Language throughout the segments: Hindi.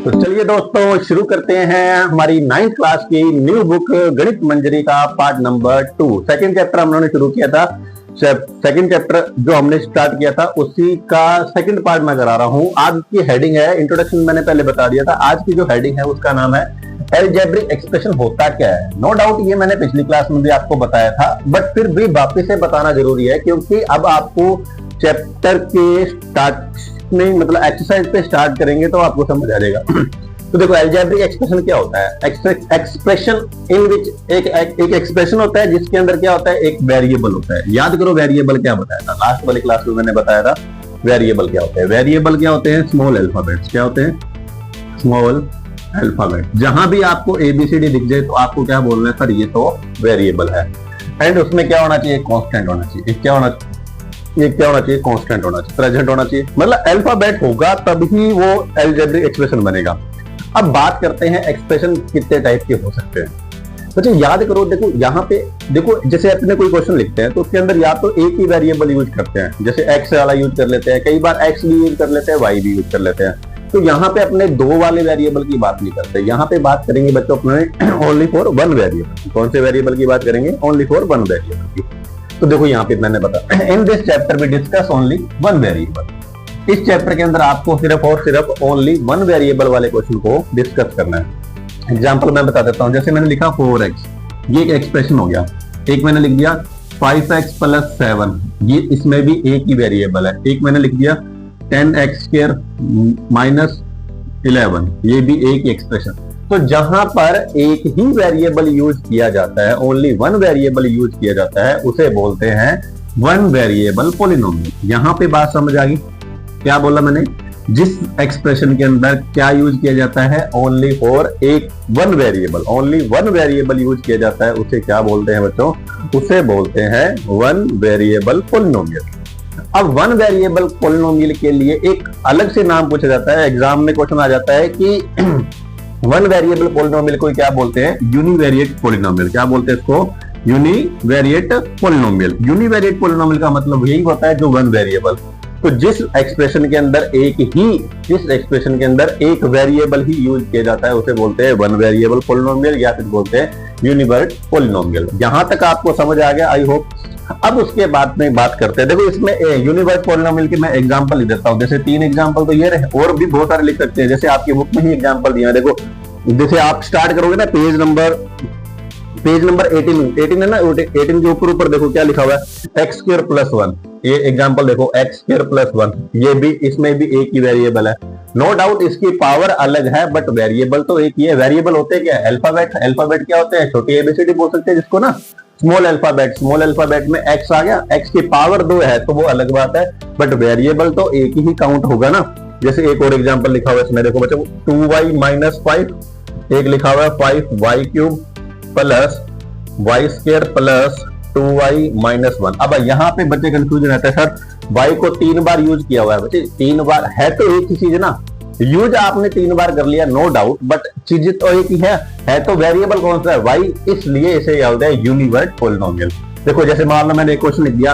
तो चलिए दोस्तों शुरू करते हैं हमारी 9th क्लास की न्यू बुक गणित मंजरी का पार्ट नंबर 2। सेकंड चैप्टर हम लोगों ने शुरू किया था। सेकंड चैप्टर जो हमने स्टार्ट किया था उसी का सेकंड पार्ट मैं करा रहा हूं। आज की हेडिंग है, इंट्रोडक्शन मैंने पहले बता दिया था। आज की जो हेडिंग है उसका नाम है अलजेब्रिक एक्सप्रेशन होता क्या है। नो डाउट ये मैंने पिछली क्लास में भी आपको बताया था, बट फिर भी वापस से बताना जरूरी है क्योंकि अब आपको चैप्टर के स्टार्ट में मतलब एक्सरसाइज पे स्टार्ट करेंगे तो आपको समझ आ जाएगा। तो देखो अलजेब्रिक एक्सप्रेशन क्या होता है। एक्सप्रेशन इन विच एक एक्सप्रेशन होता है जिसके अंदर क्या होता है, एक वेरिएबल होता है। याद करो वेरिएबल क्या बताया था लास्ट वाली क्लास में, मैंने बताया था वेरिएबल क्या होता है। वेरिएबल क्या होते हैं, स्मॉल अल्फाबेट्स। क्या होते हैं, स्मॉल अल्फाबेट। जहां भी आपको एबीसीडी दिख जाए तो आपको क्या बोलना है, सर ये तो वेरिएबल है। एंड उसमें क्या होना चाहिए, कांस्टेंट होना चाहिए। क्या होना चाहिए, कांस्टेंट होना चाहिए, प्रेजेंट होना चाहिए। मतलब अल्फाबेट होगा तभी वो अलजेब्रिक एक्सप्रेशन बनेगा। अब बात करते हैं एक्सप्रेशन कितने टाइप के हो सकते हैं। तो याद करो, देखो यहाँ पे देखो, जैसे अपने कोई क्वेश्चन लिखते हैं तो उसके अंदर या तो एक ही वेरिएबल यूज करते हैं, जैसे एक्स वाला यूज कर लेते हैं, कई बार एक्स भी यूज कर लेते हैं, वाई भी यूज कर लेते हैं। तो यहाँ पे अपने दो वाले वेरिएबल की बात नहीं करते, यहाँ पे बात करेंगे बच्चों अपने ओनली फॉर वन वेरिएबल। कौन से वेरिएबल की बात करेंगे, ओनली फॉर वन वेरिएबल की। तो देखो यहाँ पे मैंने बताया in this chapter we discuss only one variable. इस चैप्टर के अंदर आपको सिर्फ और सिर्फ ओनली वन वेरिएबल वाले क्वेश्चन को डिस्कस करना है। एग्जांपल मैं बता देता हूँ। जैसे मैंने लिखा 4x, ये एक एक्सप्रेशन हो गया। एक मैंने लिख दिया 5x + 7, ये इसमें भी एक ही वेरिएबल है। एक मैंने लिख दिया 10x² - 11, ये भी एक ही एक्सप्रेशन। तो जहां पर एक ही वेरिएबल यूज किया जाता है, ओनली वन वेरिएबल यूज किया जाता है, उसे बोलते हैं वन वेरिएबल पॉलिनोमियल। यहां पे बात समझ आ गई, क्या बोला मैंने, जिस एक्सप्रेशन के अंदर क्या यूज किया जाता है, ओनली फॉर एक one variable, only one variable use किया जाता है, उसे क्या बोलते हैं बच्चों, उसे बोलते हैं वन वेरिएबल पॉलिनोमियल। अब वन वेरिएबल पॉलिनोमियल के लिए एक अलग से नाम पूछा जाता है, एग्जाम में क्वेश्चन आ जाता है कि वन वेरिएबल पॉलिनोमियल को क्या बोलते हैं, यूनिवेरिएट पॉलिनोमियल। क्या बोलते हैं इसको, यूनिवेरिएट पॉलिनोमियल। यूनिवेरिएट पॉलिनोमियल का मतलब यही होता है जो वन वेरिएबल। तो जिस एक्सप्रेशन के अंदर एक वेरिएबल ही यूज किया जाता है उसे बोलते हैं वन वेरिएबल पॉलिनोमियल या फिर बोलते हैं यूनिवेरिएट पॉलिनोमियल। यहां तक आपको समझ आ गया, आई होप। अब उसके बाद में बात करते हैं। देखो इसमें यूनिवेरिएट पॉलिनोमियल के मैं एग्जांपल लिख देता हूं। जैसे 3 एग्जांपल तो ये रहे, और भी बहुत सारे लिख सकते हैं, जैसे आपकी बुक में ही एग्जांपल दिया है। देखो जैसे आप स्टार्ट करोगे ना, पेज नंबर 18 है ना, 18 के ऊपर देखो क्या लिखा हुआ है, x² + 1। ये एग्जांपल देखो x² + 1, ये भी, इसमें भी एक ही वेरिएबल है। नो डाउट इसकी पावर अलग है बट वेरिएबल तो एक ही है। वेरिएबल होते हैं क्या, अल्फाबेट। अल्फाबेट क्या होते हैं, छोटी एबीसीडी बोल सकते हैं जिसको ना, स्मॉल अल्फाबेट में x आ गया, x की पावर 2 है तो वो अलग बात है, बट वेरिएबल तो एक ही काउंट होगा ना। जैसे एक और एग्जांपल लिखा हुआ है इसमें, देखो बच्चों 2y - 5, एक लिखा हुआ है 5y³ + y² + 2y - 1। अब यहाँ पे बच्चे कंफ्यूजन रहता है, सर y को 3 बार यूज किया हुआ है। बच्चे 3 बार है तो एक ही चीज है ना, यूज आपने 3 बार कर लिया, नो डाउट, बट चीज तो एक ही है तो वेरिएबल कौन सा है, y, इसलिए इसे क्या बोलते हैं, यूनिवेरिएट पॉलिनोमियल। देखो जैसे मान लो मैंने एक क्वेश्चन लिख दिया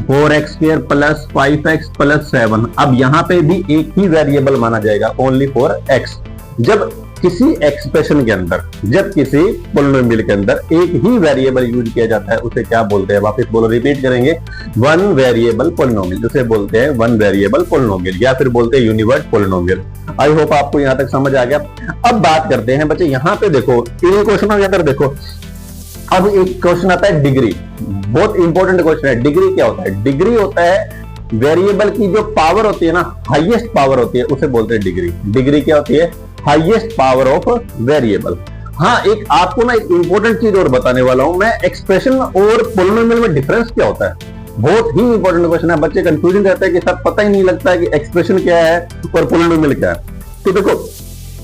4x² + 5x + 7। अब यहाँ पे भी एक ही वेरिएबल माना जाएगा, ओनली फॉर x। जब किसी एक्सप्रेशन के अंदर, जब किसी पॉलिनोमियल के अंदर एक ही वेरिएबल यूज किया जाता है उसे क्या बोलते हैं, वापस बोलो, रिपीट करेंगे, वन वेरिएबल पॉलिनोमियल। उसे बोलते हैं वन वेरिएबल पॉलिनोमियल या फिर बोलते हैं यूनिवेरिएट पॉलिनोमियल। आई होप आपको यहां तक समझ आ गया। अब बात करते हैं बच्चे, यहाँ पे देखो इन क्वेश्चनों के अंदर देखो, अब एक क्वेश्चन आता है डिग्री। बहुत इंपॉर्टेंट क्वेश्चन है। डिग्री क्या होता है, डिग्री होता है वेरिएबल की जो पावर होती है ना, हाईएस्ट पावर होती है, उसे बोलते हैं डिग्री। डिग्री क्या होती है, हाईएस्ट पावर ऑफ वेरिएबल। हाँ, एक आपको ना एक इंपॉर्टेंट चीज और बताने वाला हूं मैं, एक्सप्रेशन और पॉलिनोमियल में डिफरेंस क्या होता है। बहुत ही इंपॉर्टेंट क्वेश्चन है, बच्चे कंफ्यूजन रहते हैं कि सब पता ही नहीं लगता है कि एक्सप्रेशन क्या है और पॉलिनोमियल क्या है। तो देखो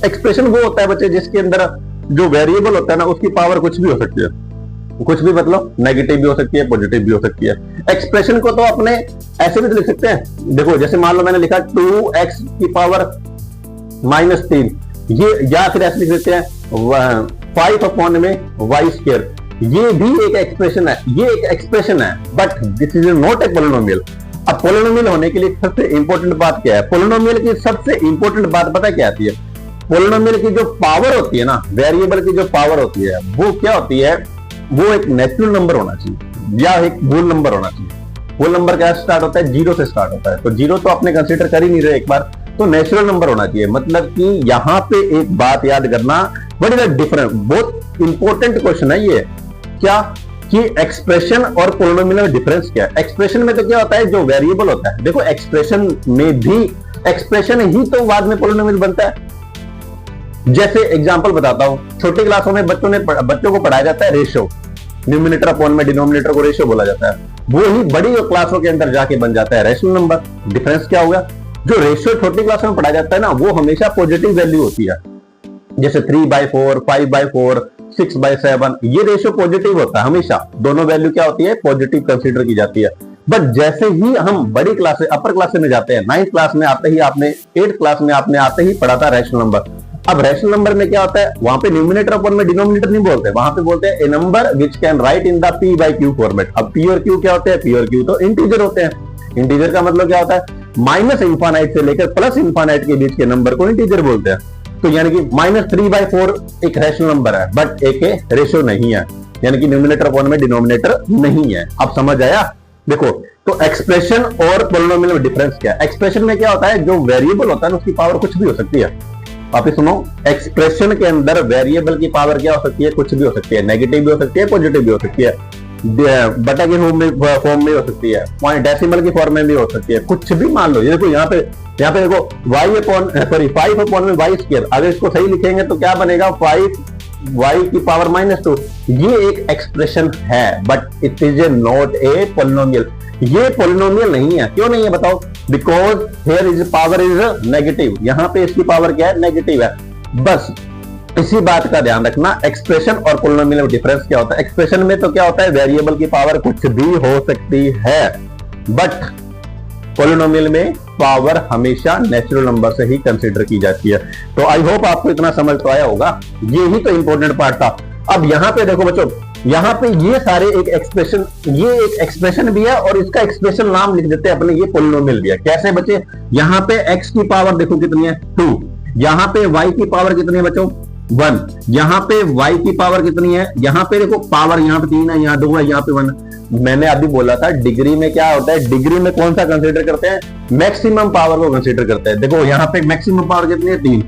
एक्सप्रेशन वो होता है बच्चे जिसके अंदर जो वेरिएबल होता है ना, उसकी पावर कुछ भी हो सकती है, कुछ भी मतलब नेगेटिव भी हो सकती है, पॉजिटिव भी हो सकती है। एक्सप्रेशन को तो अपने ऐसे भी तो लिख सकते हैं। देखो जैसे मान लो मैंने लिखा 2x की पावर -3, ये या फिर ऐसे लिख देते हैं 5/y²। ये भी एक एक्सप्रेशन है, ये एक एक्सप्रेशन है, but this is not a polynomial. अब पॉलिनोमियल होने के लिए सबसे इंपॉर्टेंट बात क्या है, पॉलिनोमियल की सबसे इंपॉर्टेंट बात पता क्या आती है, पोलिनोमियल की जो पावर होती है ना, वेरिएबल की जो पावर होती है वो क्या होती है, वो एक नेचुरल नंबर होना चाहिए या एक होल नंबर होना चाहिए। होल नंबर क्या स्टार्ट होता है, जीरो से स्टार्ट होता है, तो जीरो तो आपने कंसीडर कर ही नहीं रहे एक बार, तो नेचुरल नंबर होना चाहिए। मतलब कि यहां पे एक बात याद करना, व्हाट इज द डिफरेंस, बहुत इंपॉर्टेंट क्वेश्चन है ये, क्या कि एक्सप्रेशन और पोलिनोमियल में डिफरेंस क्या है। एक्सप्रेशन में तो क्या होता है, जो वेरिएबल होता है, देखो एक्सप्रेशन में भी एक्सप्रेशन ही तो बाद में पोलिनोमियल बनता है। जैसे एग्जांपल बताता हूं, छोटी क्लासों में बच्चों को पढ़ाया जाता है रेशियो, न्यूमिनेटर अपॉन में डिनोमिनेटर को रेशियो बोला जाता है, वो ही बड़ी क्लासों के अंदर जाके बन जाता है रैशनल नंबर। डिफरेंस क्या होगा, जो रेशियो छोटी क्लासों में पढ़ाया जाता है ना, वो हमेशा पॉजिटिव वैल्यू होती है, जैसे 3/4, 5/4, 6/7, ये रेशियो पॉजिटिव होता है हमेशा, दोनों वैल्यू क्या होती है, पॉजिटिव कंसीडर की जाती है। बट जैसे ही हम बड़ी क्लास अपर क्लास में जाते हैं, 9th क्लास में आते ही आपने 8th क्लास में आपने आते ही पढ़ा था रैशनल नंबर। अब रैशनल नंबर में क्या होता है, वहां पे न्यूमिनेटर अपॉन में डिनोमिनेटर नहीं बोलते, वहां पे बोलते हैं a number which can write in the p/q format. अब p और q क्या होते हैं, p और q तो इंटीजर होते हैं। इंटीजर का मतलब क्या होता है, माइनस इंफानाइट से लेकर प्लस इंफानाइट के बीच के नंबर को इंटीजर बोलते हैं। तो यानी कि -3/4 एक रैशनल नंबर है, बट एक रेशियो नहीं है, यानी कि न्यूमिनेटर अपॉन में डिनोमिनेटर नहीं है। अब समझ आया। देखो, तो एक्सप्रेशन और पोलिनोमियल में डिफरेंस क्या है। एक्सप्रेशन में क्या होता है, जो वेरिएबल होता है उसकी पावर कुछ भी हो सकती है। आप सुनो, एक्सप्रेशन के अंदर वेरिएबल की पावर क्या हो सकती है, कुछ भी हो सकती है, नेगेटिव भी हो सकती है, पॉजिटिव भी हो सकती है, बटा के फॉर्म में हो सकती है, पॉइंट डेसिमल की फॉर्म में भी हो सकती है, कुछ भी मान लो। ये देखो यहाँ पे देखो y/5 अपॉन में y स्क्वायर, अगर इसको सही लिखेंगे तो क्या बनेगा, 5y की पावर -2। ये एक एक्सप्रेशन है, but it is not a polynomial. ये पोलिनोमियल नहीं है। क्यों नहीं है बताओ, because here is power is negative, यहाँ पे इसकी पावर क्या है, नेगेटिव है। बस इसी बात का ध्यान रखना। एक्सप्रेशन और पोलिनोमियल में डिफरेंस क्या होता है। एक्सप्रेशन में तो क्या होता है, वेरिएबल की पावर कुछ भी हो सकती है, बट पोलिनोमियल में पावर हमेशा नेचुरल नंबर से ही कंसीडर की जाती है। तो आई होप आपको इतना समझ तो आया होगा, ये ही तो इंपॉर्टेंट पार्ट था। अब यहाँ पे देखो बच्चों, यहाँ पे ये सारे एक एक्सप्रेशन, ये एक एक्सप्रेशन भी है और इसका एक्सप्रेशन नाम लिख देते हैं अपने, ये पोलिनोमियल भी है। कैसे बच्चे, यहाँ पे x की पावर देखो कितनी है, 2, यहाँ पे y की पावर कितनी है बच्चों, 1, यहाँ पे y की पावर कितनी है, यहाँ पे देखो पावर, यहाँ पे 3 है, यहाँ 2 है, यहाँ पे 1। मैंने अभी बोला था डिग्री में क्या होता है, डिग्री में कौन सा कंसीडर करते हैं, मैक्सिमम पावर को कंसीडर करते हैं। देखो यहाँ पे मैक्सिमम पावर कितनी है, 3।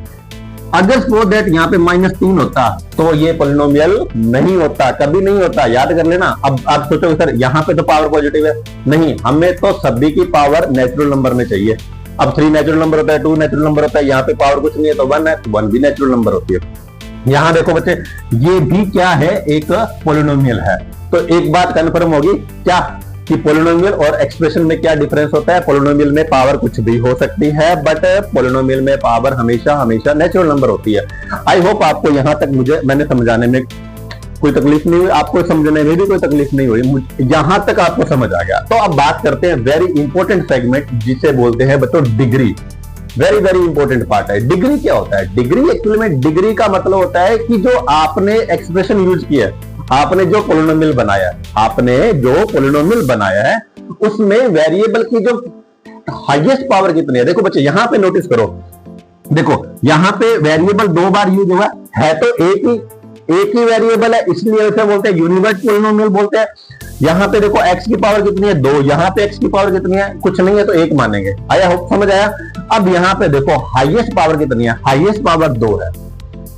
अगर सपोज दैट यहाँ पे -3 होता तो ये पोलिनोमियल नहीं होता, कभी नहीं होता, याद कर लेना। अब आप सोचो सर यहाँ पे तो पावर पॉजिटिव है, नहीं, हमें तो सभी की पावर नेचुरल नंबर में चाहिए। अब 3 नेचुरल नंबर होता है, 2 नेचुरल नंबर होता है, यहाँ पे पावर कुछ नहीं है तो 1 है, 1 भी नेचुरल नंबर होती है। यहाँ देखो बच्चे, ये भी क्या है, एक पोलिनोमियल है। तो एक बात कंफर्म होगी क्या, कि पोलिनोमियल और एक्सप्रेशन में क्या डिफरेंस होता है। पोलिनोमियल में पावर कुछ भी हो सकती है, बट पोलिनोमियल में पावर हमेशा हमेशा नेचुरल नंबर होती है। आई होप आपको यहां तक मैंने समझाने में कोई तकलीफ नहीं हुई, आपको समझने में भी कोई तकलीफ नहीं हुई, यहां तक आपको समझ आ गया। तो अब बात करते हैं वेरी इंपॉर्टेंट सेगमेंट, जिसे बोलते हैं बच्चों degree. Very very important part है। डिग्री क्या होता है, डिग्री एक्चुअली में, डिग्री का मतलब होता है कि जो आपने एक्सप्रेशन यूज किया है, आपने जो पोलिनोमियल बनाया है, उसमें वेरिएबल की जो हाईएस्ट पावर कितनी है। देखो बच्चे यहां पे नोटिस करो, देखो यहां पे वेरिएबल 2 बार यूज हुआ है, तो एक ही वेरिएबल है, इसलिए इसे बोलते हैं यूनिवर्स पोलिनोमियल बोलते हैं। यहां पे देखो x की पावर कितनी है, 2, यहां पे x की पावर कितनी है, कुछ नहीं है तो 1 मानेंगे। आया, समझ आया। अब यहां पे देखो हाईएस्ट पावर कितनी है, हाईएस्ट पावर 2 है,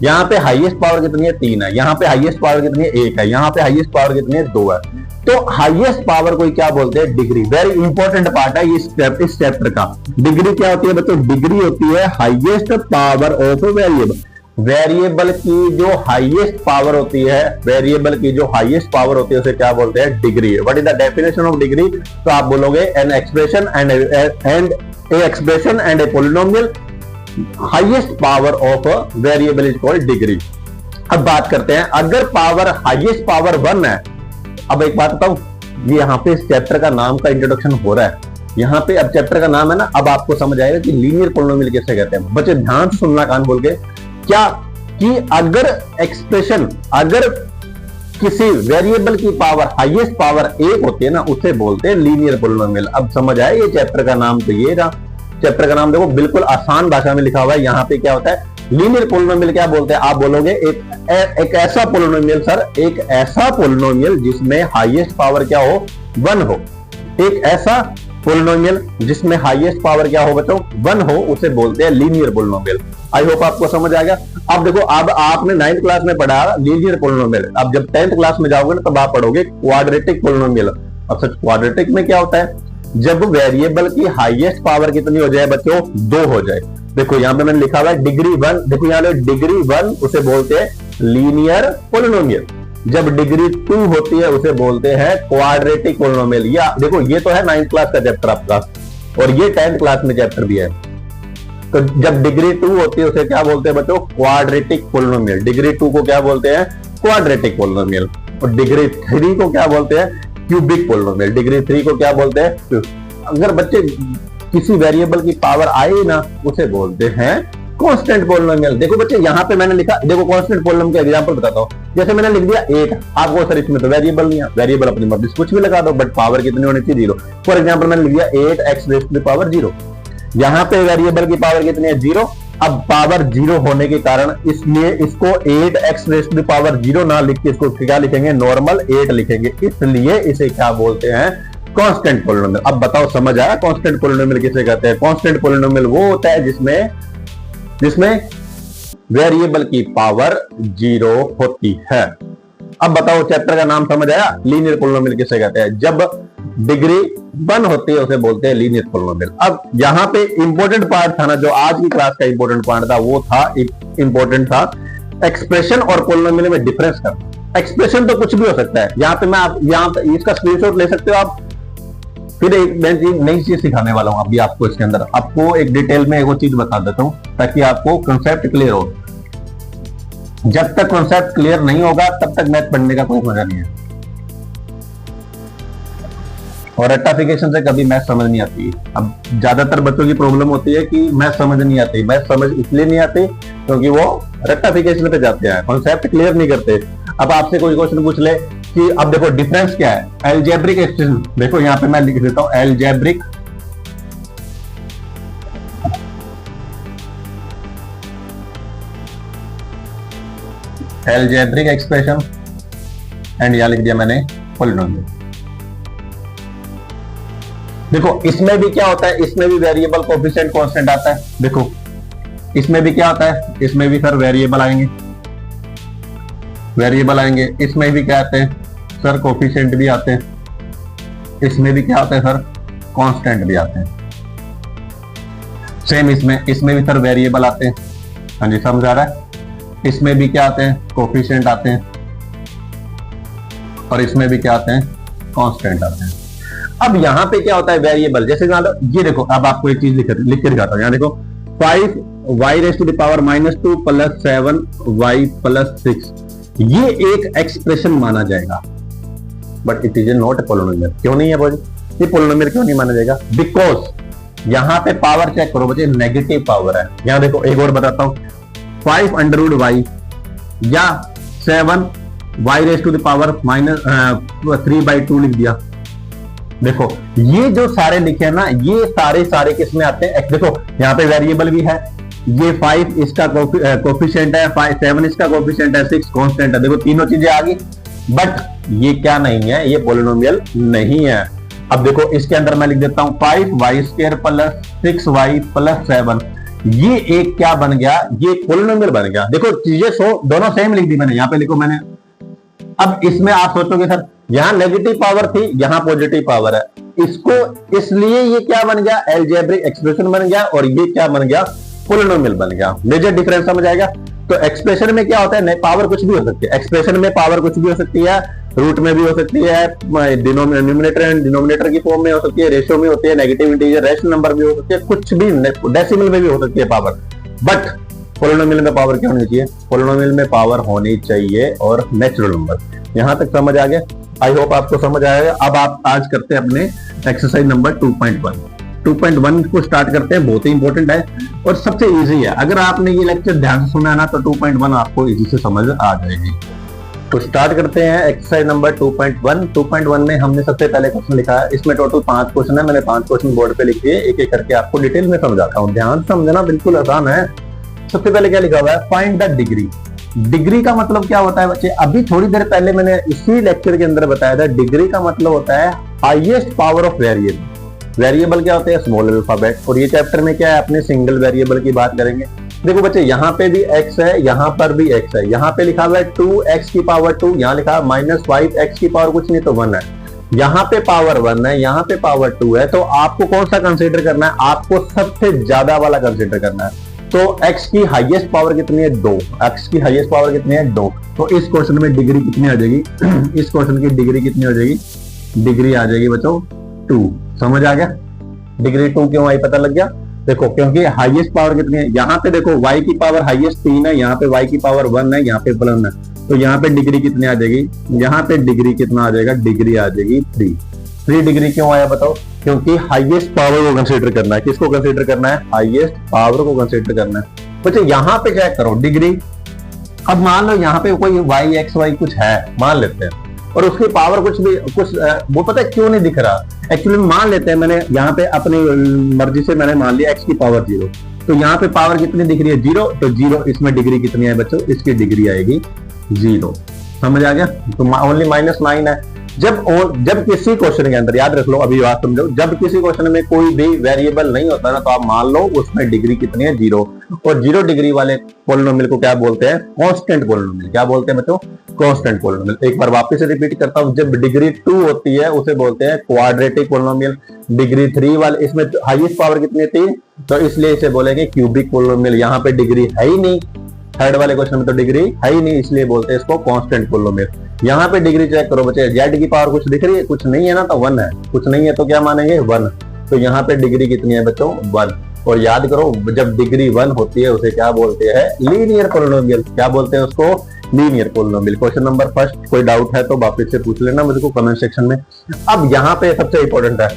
यहाँ पे हाईएस्ट पावर कितनी है, 3 है, यहाँ पे हाईएस्ट पावर कितनी है, 1 है, यहाँ पे हाईएस्ट पावर कितनी है, 2 है। तो हाईएस्ट पावर को क्या बोलते हैं, डिग्री। वेरी इंपॉर्टेंट पार्ट है इस चैप्टर का। डिग्री क्या होती है बच्चों, डिग्री होती है highest power of variable. Variable की जो हाईएस्ट पावर होती है, वेरिएबल की जो हाईएस्ट पावर होती है उसे क्या बोलते हैं, degree. What is the definition of degree, तो आप बोलोगे an expression and A polynomial highest power of variable is called degree. अब बात करते हैं, अगर पावर हाईएस्ट पावर 1 है। अब एक बात बताऊं, ये यहाँ पे इस चैप्टर का नाम का इंट्रोडक्शन हो रहा है, यहाँ पे अब चैप्टर का नाम है ना, अब आपको समझ आएगा कि लीनियर पोलिनोमियल कैसे कहते हैं। बच्चे ध्यान से सुनना कान खोल के, क्या कि अगर एक्सप्रेशन, अगर किसी वेरिएबल की पावर हाईएस्ट पावर 1 होती है ना, उसे बोलते हैं लीनियर पोलिनोमियल। अब समझ आया, ये चैप्टर का नाम तो ये रहा। चैप्टर का नाम देखो, बिल्कुल आसान भाषा में लिखा हुआ है। यहाँ पे क्या होता है, लीनियर पोलिनोमियल क्या बोलते हैं? आप बोलोगे एक ऐसा पोलिनोमियल सर, एक ऐसा पोलिनोमियल जिसमें हाईएस्ट पावर क्या हो? 1 हो। एक ऐसा पोलिनोमियल जिसमें हाईएस्ट पावर क्या हो बच्चों? 1 हो, उसे बोलते हैं लीनियर पोलिनोमियल। आई होप आपको समझ आ गया। अब देखो, अब आपने 9th क्लास में पढ़ा लीनियर पोलिनोमियल, अब जब 10th क्लास में जाओगे ना तब आप पढ़ोगे क्वाड्रेटिक पोलिनोमियल। अब सच क्वाड्रेटिक में क्या होता है? जब वेरिएबल की हाईएस्ट पावर कितनी हो जाए बच्चों? 2 हो जाए। देखो यहां पे मैंने लिखा हुआ है डिग्री 1, देखो यहां पे डिग्री 1 उसे बोलते हैं लीनियर पोलिनोमियल। जब डिग्री 2 होती है उसे बोलते हैं क्वाड्रेटिक पोलिनोमियल। या देखो ये तो है 9th क्लास का चैप्टर आपका, और ये 10th क्लास में चैप्टर भी है। तो जब डिग्री 2 होती है उसे क्या बोलते हैं बच्चों? Quadratic polynomial. डिग्री 2 को क्या बोलते हैं? Quadratic polynomial. और डिग्री 3 को क्या बोलते हैं? Cubic polynomial. डिग्री 3 को क्या बोलते हैं? अगर बच्चे किसी वेरिएबल की पावर आए ना उसे बोलते हैं कांस्टेंट पोलिनोमियल। देखो बच्चे यहां पे मैंने लिखा, देखो कांस्टेंट पोलिनोमियल का एग्जांपल बताता हूं। जैसे मैंने लिख दिया 8, आपको सर इसमें तो वेरिएबल नहीं है, वेरिएबल अपनी मर्जी से कुछ भी लगा दो, बट पावर कितनी होनी चाहिए? 0। फॉर एग्जांपल मैंने लिख दिया 8x rays to the power 0। यहां पे वेरिएबल की पावर कितनी है? 0। अब पावर 0 होने के कारण इसलिए इसको 8x rays to the power 0 ना लिख के इसको क्या लिखेंगे? नॉर्मल 8 लिखेंगे। इसलिए इसे क्या बोलते हैं? Constant polynomial. अब बताओ समझ आया कांस्टेंट पोलिनोमियल किसे कहते हैं? कांस्टेंट पोलिनोमियल वो होता है जिसमें वेरिएबल की पावर 0 होती है। अब बताओ चैप्टर का नाम समझ आया? लीनियर पोलिनोमियल किसे कहते हैं? जब डिग्री 1 होती है उसे बोलते हैं लीनियर पोलिनोमियल। अब यहां पे इंपॉर्टेंट पार्ट था ना, जो आज की क्लास का इंपॉर्टेंट पार्ट था, वो था इंपॉर्टेंट था एक्सप्रेशन और पोलिनोमियल में डिफरेंस करना। एक्सप्रेशन तो कुछ भी हो सकता है, यहां पे मैं आप यहां पे इसका स्क्रीनशॉट ले सकते हो आप। फिर एक नई चीज सिखाने वाला हूं अभी आपको, इसके अंदर आपको एक डिटेल में एक चीज बता देता हूं ताकि आपको कंसेप्ट क्लियर हो। जब तक कंसेप्ट क्लियर नहीं होगा तब तक मैथ पढ़ने का कोई मजा नहीं है। और रेक्टिफिकेशन से कभी मैथ समझ नहीं आती। अब ज्यादातर बच्चों की प्रॉब्लम होती है कि मैथ समझ नहीं आती। मैथ समझ इसलिए नहीं आती क्योंकि वो रेक्टिफिकेशन पे जाते हैं, कॉन्सेप्ट क्लियर नहीं करते। अब आपसे कोई क्वेश्चन पूछ ले कि अब देखो डिफरेंस क्या है? अलजेब्रिक एक्सप्रेशन, देखो यहां पे मैं लिख देता हूं अलजेब्रिक एक्सप्रेशन एंड यहां लिख दिया मैंने पोलिनोमियल। देखो इसमें भी क्या होता है? इसमें भी वेरिएबल कोएफिशिएंट कांस्टेंट आता है। देखो इसमें भी क्या आता है? इसमें भी सर वेरिएबल आएंगे। इसमें भी क्या आते हैं सर? कोएफिशिएंट भी आते हैं। इसमें भी क्या आते हैं सर? कांस्टेंट भी आते हैं। सेम इसमें भी सर वेरिएबल आते हैं। हाँ जी समझ आ रहा है? इसमें भी क्या आते हैं? कोएफिशिएंट आते हैं। और इसमें भी क्या आते हैं? कांस्टेंट आते हैं। अब यहां पे क्या होता है? वेरिएबल, जैसे ये देखो, अब आपको एक चीज लिख के दिखाता हूं। यहां देखो 5y raise to the power -2 plus 7y plus 6, ये एक एक्सप्रेशन माना जाएगा, but it is not a polynomial. क्यों नहीं है बोल? ये पोलिनोमियल क्यों नहीं माना जाएगा? बिकॉज यहां पे पावर चेक करो बच्चे, नेगेटिव पावर है। यहां देखो एक और बताता हूं, 5√y या 7y rays to the power -3/2 लिख दिया। देखो ये जो सारे लिखे हैं ना, ये सारे किसमें आते हैं? देखो यहाँ पे वेरिएबल भी है, ये 5 इसका कोएफिशिएंट है, 7 इसका कोएफिशिएंट है, 6 कांस्टेंट है। देखो तीनों चीजें आ गई, बट ये क्या नहीं है? ये पोलिनोमियल नहीं है। अब देखो इसके अंदर मैं लिख देता हूं 5y² प्लस 6y प्लस 7, ये एक क्या बन गया? ये पोलिनोमियल बन गया। देखो चीजें दोनों सेम लिख दी मैंने, यहाँ पे लिखो मैंने। अब इसमें आप सोचोगे सर यहां नेगेटिव पावर थी, यहां पॉजिटिव पावर है, इसको इसलिए ये क्या बन गया? अलजेब्रिक एक्सप्रेशन बन गया, और ये क्या बन गया? पोलिनोमियल बन गया। मेजर डिफरेंस समझ आएगा? तो एक्सप्रेशन में क्या होता है? पावर कुछ भी हो सकती है। एक्सप्रेशन में पावर कुछ भी हो सकती है, रूट में भी हो सकती है, न्यूमरेटर एंड डिनोमिनेटर की फॉर्म में हो सकती है, रेशियो में होती है, नेगेटिव इंटीजर रैशनल नंबर भी हो सकती है, कुछ भी डेसिमल में भी हो सकती है पावर। बट पोलिनोमियल में पावर क्या होनी चाहिए? पोलिनोमियल में पावर होनी चाहिए और नेचुरल नंबर। यहां तक समझ आ गया? आई होप आपको समझ आएगा। अब आप आज करते हैं अपने एक्सरसाइज नंबर 2.1 को स्टार्ट करते हैं। बहुत ही इंपॉर्टेंट है और सबसे इजी है। अगर आपने ये लेक्चर ध्यान से सुना ना तो 2.1 आपको इजी से समझ आ जाएगी। तो स्टार्ट करते हैं एक्सरसाइज नंबर 2.1। 2.1 में हमने सबसे पहले क्वेश्चन लिखा है। इसमें टोटल 5 क्वेश्चन है। मैंने 5 क्वेश्चन बोर्ड पे लिखे, एक एक करके आपको डिटेल में समझाता हूँ। ध्यान समझना बिल्कुल आसान है, सबसे पहले क्या लिखा हुआ है, फाइंड द डिग्री। डिग्री का मतलब क्या होता है बच्चे, अभी थोड़ी देर पहले मैंने इसी लेक्चर के अंदर बताया था, डिग्री का मतलब होता है highest power of variable. Variable क्या होते हैं, स्मॉल अल्फाबेट, और ये चैप्टर में क्या है, अपने सिंगल वेरिएबल की बात करेंगे। देखो बच्चे यहाँ पे भी x है, यहाँ पर भी x है, यहाँ पे लिखा हुआ है 2x की पावर 2, यहाँ लिखा है -5x की पावर कुछ नहीं तो 1 है, यहाँ पे पावर 1 है, यहाँ पे पावर 2 है। तो आपको कौन सा कंसीडर करना है, आपको सबसे ज्यादा वाला कंसीडर करना है। तो x की हाईएस्ट पावर कितनी है, 2। x की हाईएस्ट पावर कितनी है, 2। तो इस क्वेश्चन में डिग्री कितनी आ जाएगी इस क्वेश्चन की डिग्री कितनी हो जाएगी, डिग्री आ जाएगी बच्चों 2। समझ आ गया, डिग्री 2 क्यों आई, पता लग गया। देखो क्योंकि हाईएस्ट पावर कितनी है, यहाँ पे देखो y की पावर हाईएस्ट 3 है, यहाँ पे y की पावर 1 है, यहाँ पे 1 है, तो यहाँ पे डिग्री कितनी आ जाएगी, यहाँ पे डिग्री कितना आ जाएगा, डिग्री आ जाएगी 3 डिग्री क्यों आया बताओ, क्योंकि हाईएस्ट पावर को कंसीडर करना है। किसको कंसीडर करना है, हाईएस्ट पावर को कंसीडर करना है। बच्चे यहाँ पे चेक करो डिग्री, अब मान लो यहाँ पे कोई y x y कुछ है, मान लेते हैं, और उसकी पावर कुछ वो पता है क्यों नहीं दिख रहा, एक्चुअली मान लेते हैं, मैंने यहाँ पे अपनी मर्जी से मैंने मान लिया x की पावर 0, तो यहाँ पे पावर कितनी दिख रही है, 0, तो 0, इसमें डिग्री कितनी है बच्चों, इसकी डिग्री आएगी 0। समझ आ गया, तो ओनली -9 है। जब किसी क्वेश्चन के अंदर, याद रख लो अभी बात समझो, जब किसी क्वेश्चन में कोई भी वेरिएबल नहीं होता ना, तो आप मान लो उसमें डिग्री कितनी है, 0, और 0 डिग्री वाले पॉलिनोमियल को क्या बोलते हैं, कांस्टेंट पॉलिनोमियल। क्या बोलते हैं बच्चों, कांस्टेंट पॉलिनोमियल। एक बार वापस से रिपीट करता हूं, जब डिग्री 2 होती है उसे बोलते हैं क्वाड्रेटिक पॉलिनोमियल। डिग्री 3 वाले, इसमें हाईएस्ट पावर कितनी है, 3, तो इसलिए इसे बोलेंगे क्यूबिक पॉलिनोमियल। यहाँ पे डिग्री है ही नहीं, थर्ड वाले क्वेश्चन में तो डिग्री है ही नहीं, इसलिए बोलते हैं इसको कांस्टेंट पॉलिनोमियल। यहाँ पे डिग्री चेक करो बच्चे, z की पावर कुछ दिख रही है, कुछ नहीं है ना, तो 1 है, कुछ नहीं है तो क्या मानेंगे, 1। तो यहाँ पे डिग्री कितनी है बच्चों, 1। और याद करो जब डिग्री 1 होती है उसे क्या बोलते हैं, लीनियर पॉलिनोमियल। क्या बोलते हैं उसको, linear polynomial. Question number first, कोई डाउट है तो वापस से पूछ लेना मुझको कमेंट सेक्शन में। अब यहाँ पे सबसे इंपॉर्टेंट है,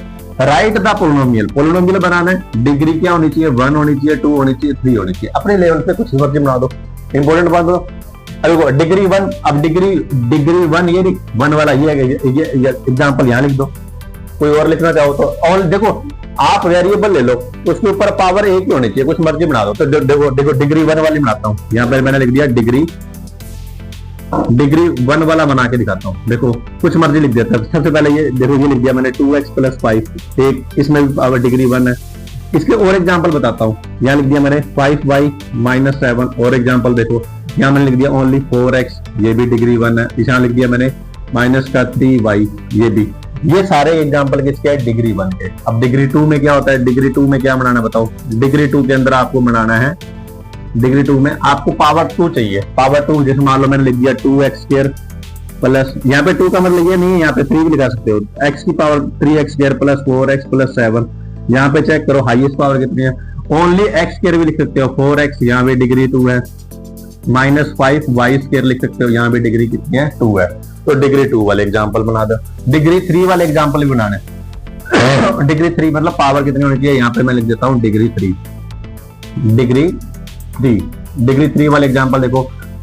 राइट द पॉलिनोमियल। पॉलिनोमियल बनाना है, डिग्री क्या होनी चाहिए, 1 होनी चाहिए, 2 होनी चाहिए, 3 होनी चाहिए। अपने लेवल पे कुछ मर्जी बना दो, इंपॉर्टेंट बात दो। अरे डिग्री 1, अब डिग्री 1 ये 1 वाला ये एग्जांपल यहाँ लिख दो। कोई और लिखना चाहो तो, और देखो आप वेरिएबल ले लो, उसके ऊपर पावर 1 ही होनी चाहिए, कुछ मर्जी बना दो। तो देखो डिग्री 1 वाली बनाता हूँ, यहाँ पर मैंने लिख दिया डिग्री 1 वाला बना के दिखाता हूँ। देखो कुछ मर्जी लिख देता है। सबसे पहले ये देखो, ये लिख दिया मैंने 2x + 5, एक इसमें भी पावर डिग्री 1 है। इसके और एग्जांपल बताता हूँ, यहाँ लिख दिया मैंने 5y - 7, और एग्जांपल देखो यहाँ मैंने लिख दिया ओनली 4x, ये भी डिग्री 1 है। यहाँ लिख दिया मैंने -3y, ये भी। ये सारे एग्जांपल किसके हैं, डिग्री 1 के। अब डिग्री 2 में क्या होता है, डिग्री 2 में क्या बनाना बताओ। डिग्री 2 के अंदर आपको बनाना है, डिग्री 2 में आपको पावर 2 चाहिए। पावर 2 जैसे मान लो मैंने लिख दिया 2x² प्लस, यहाँ पे 2 का मतलब लिखिए नहीं, यहाँ पे 3 भी लिखा सकते हो, x की पावर 3x² + 4x + 7। यहाँ पे चेक करो हाईएस्ट पावर कितनी है, ओनली x² भी लिख सकते हो, 4x, यहाँ पे डिग्री 2 है, -5y² लिख सकते हो, यहाँ पे डिग्री कितनी है, 2 है। तो डिग्री 2 वाले एग्जांपल बना दो। डिग्री 3 वाले एग्जांपल भी बनाने। डिग्री 3 मतलब पावर कितनी होनी चाहिए, यहाँ पे मैं लिख देता हूँ डिग्री 3। डिग्री 3 वाले एग्जांपल देखो,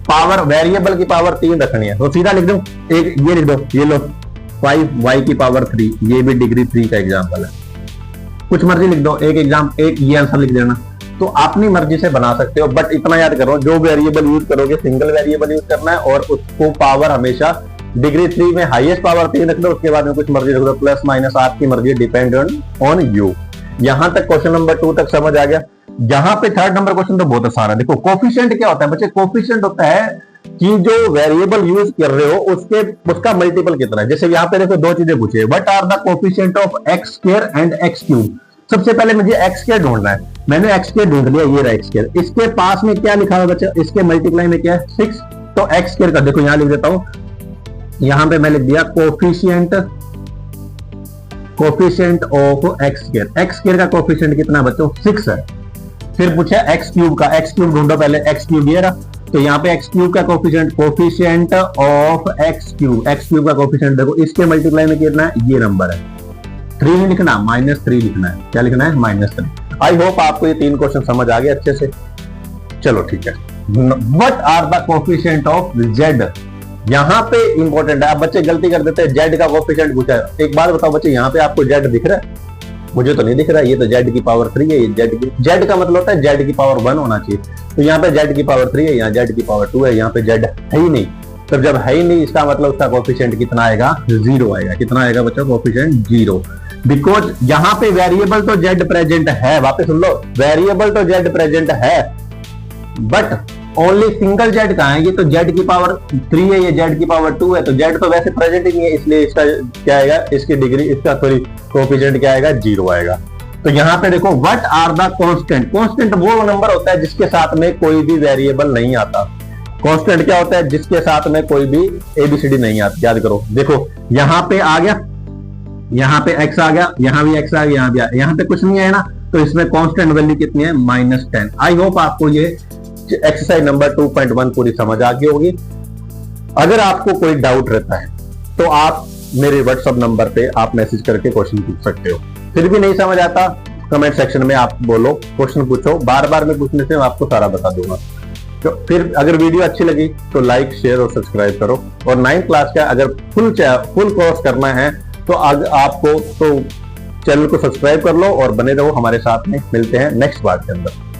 पावर वेरिएबल की पावर 3 रखनी है, तो सीधा लिख दो, एक ये लिख दो, ये लो 5y की पावर 3, ये भी डिग्री 3 का एग्जांपल है। कुछ मर्जी लिख दो, एक ये आंसर लिख देना। तो अपनी मर्जी से बना सकते हो, बट इतना याद करो जो वेरिएबल यूज करोगे सिंगल वेरिएबल यूज करना है, और उसको पावर हमेशा डिग्री 3 में हाईएस्ट पावर 3 रख दो, उसके बाद में कुछ मर्जी रख दो, प्लस माइनस आपकी मर्जी, डिपेंड ऑन यू। यहां तक क्वेश्चन नंबर 2 तक समझ आ गया। यहाँ पे थर्ड नंबर क्वेश्चन तो बहुत आसान है। देखो कोफिशिएंट क्या होता है बच्चे, कोफिशिएंट होता है कि जो वेरिएबल यूज कर रहे हो उसका मल्टीपल कितना है। जैसे यहाँ पे देखो 2 चीजें पूछी है, what are the coefficient of x² and x³। सबसे पहले मुझे x² ढूंढना है, मैंने x² ढूंढ लिया, ये रहा x²। इसके पास में क्या लिखा हुआ बच्चा, इसके मल्टीप्लाई में क्या है, 6। तो x² का देखो यहां लिख देता हूं, यहां पे मैं लिख दिया कोफिशिएंट ऑफ x²। x² का कोफिशिएंट कितना बच्चों, 6 है। फिर पूछा x³ का, x³ ढूंढो पहले, x³ ये रहा, तो यहाँ पे x³ का कोफिशिएंट ऑफ x³ का कोफिशिएंट देखो, इसके मल्टीप्लाई में कितना है, ये नंबर है, 3 नहीं लिखना, -3 लिखना है। क्या लिखना है, -3। आई होप आपको ये 3 क्वेश्चन समझ आ गए अच्छे से। चलो ठीक है। What are the coefficient of z, यहाँ पे इंपॉर्टेंट है। अब बच्चे गलती कर देते हैं, z का कोफिशिएंट पूछा है। एक बात बताओ बच्चे, यहाँ पे आपको z दिख रहा है, मुझे तो नहीं दिख रहा, ये तो z की पावर 3 है, ये z का मतलब होता है z की पावर 1 होना चाहिए। तो यहाँ पे z की पावर 3 है, यहाँ z की पावर 2 है, यहाँ पे z है ही नहीं। तो जब है ही नहीं, इसका मतलब उसका कोफिशिएंट कितना आएगा, 0 आएगा। कितना आएगा बच्चों, कोफिशिएंट 0। बिकॉज यहाँ पे वेरिएबल तो z प्रेजेंट है, वापस सुन लो, वेरिएबल तो z प्रेजेंट है, बट ओनली सिंगल z कहाँ है, ये तो z की पावर 3 है, ये z की पावर 2 है, तो z तो वैसे प्रेजेंट ही नहीं है, इसलिए इसका क्या आएगा, इसकी डिग्री, इसका सॉरी कोफिशिएंट क्या आएगा, 0 आएगा। तो यहाँ पे देखो, what are the constant, constant वो नंबर होता है जिसके साथ में कोई भी वेरिएबल नहीं आता। कांस्टेंट क्या होता है, जिसके साथ में कोई भी एबीसीडी नहीं आती। याद करो, देखो यहाँ पे आ गया, यहाँ पे x आ गया, यहाँ भी x आ गया, यहाँ भी यहाँ पे कुछ नहीं है ना, तो इसमें कांस्टेंट वैल्यू कितनी है, -10। आई होप आपको ये एक्सरसाइज नंबर 2.1 पूरी समझ आ गई होगी। अगर आपको कोई डाउट रहता है तो आप मेरे व्हाट्सएप नंबर पे आप मैसेज करके क्वेश्चन पूछ सकते हो। फिर भी नहीं समझ आता, कमेंट सेक्शन में आप बोलो, क्वेश्चन पूछो, बार बार में पूछने से मैं आपको सारा बता दूंगा। तो फिर अगर वीडियो अच्छी लगी तो लाइक, शेयर और सब्सक्राइब करो। और 9th क्लास का अगर फुल कोर्स करना है तो आपको तो चैनल को सब्सक्राइब कर लो और बने रहो हमारे साथ में। मिलते हैं नेक्स्ट बात के अंदर।